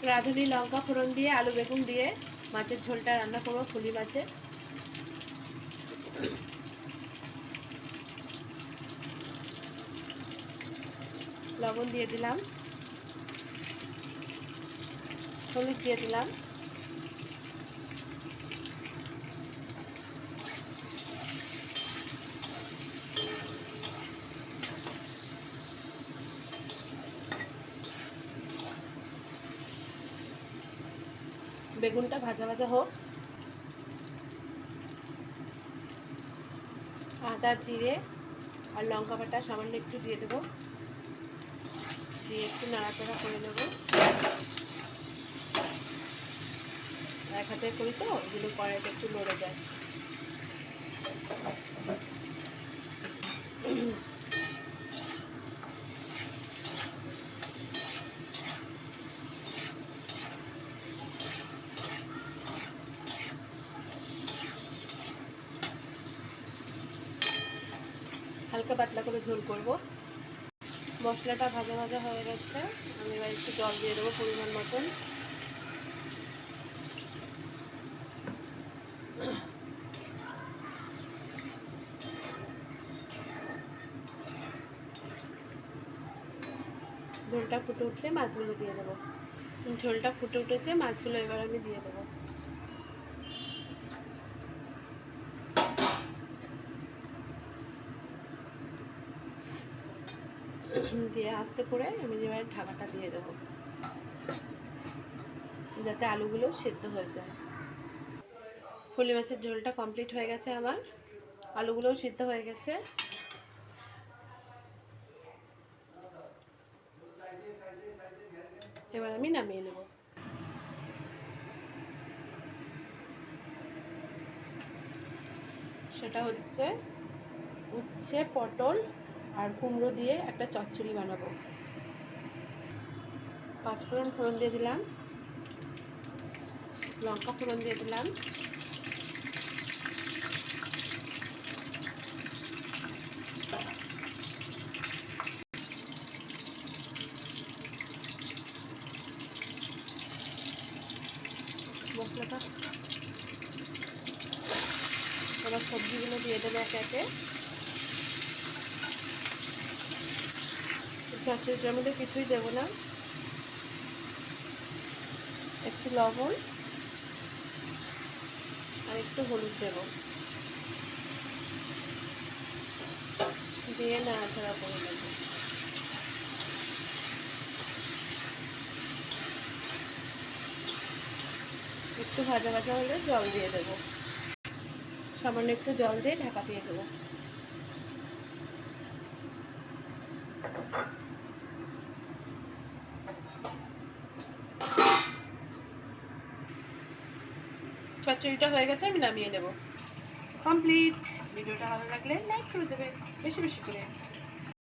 রাঁধুনি লঙ্কা ফোড়ন দিয়ে আলু বেগুন দিয়ে মাছের ঝোলটা রান্না করবো, ফুলি মাছের। লবণ দিয়ে দিলাম, হলুদ দিয়ে দিলাম, বেগুনটা ভাজা ভাজা হোক। আদা জিরে আর লঙ্কা বাটা সামান্য একটু দিয়ে দেবো, দিয়ে একটু নাড়াচাড়া করে নেবো। এক হাতে করি তো ওগুলো কড়াইটা একটু নড়ে যায়। হালকা পাতলা করে ঝোল করব। মশলাটা ভাজা ভাজা হয়ে গেছে, আমি এবার একটু জল দিয়ে দেবো পরিমাণ মতন। ঝোলটা ফুটে উঠলে মাছগুলো দিয়ে দেবো। ঝোলটা ফুটে উঠেছে, মাছগুলো এবার আমি দিয়ে দেবো। দিয়ে আস্তে করে আমি এবার ঢাকাটা দিয়ে দেবো, যাতে আলুগুলো সেদ্ধ হয়ে যায়। ফুলি মাছের ঝোলটা কমপ্লিট হয়ে গেছে আমার, আলুগুলোও সিদ্ধ হয়ে গেছে। এবার আমি নামিয়ে নেব। সেটা হচ্ছে উচ্ছে পটল আর কুমড়ো দিয়ে একটা চচ্চড়ি বানাবো। পাঁচফোড়ন ফোড়ন দিয়ে দিলাম, লঙ্কা ফোড়ন দিয়ে দিলাম, মশলাটা এবার সবজিগুলো দিয়ে দেবো একে একে। চচ্চড়িটার মধ্যে কিছুই দেবো না, একটু লবণ আর একটু হলুদ দেবো, দিয়ে নাড়াচাড়া করে নেবো। একটু ভাজা ভাজা হলে জল দিয়ে দেবো, সামান্য একটু জল দিয়ে ঢাকা দিয়ে দেবো। চচ্চড়িটা হয়ে গেছে, আমি নামিয়ে নেব। কমপ্লিট। ভিডিওটা ভালো লাগলে লাইক করে দেবে বেশি বেশি করে।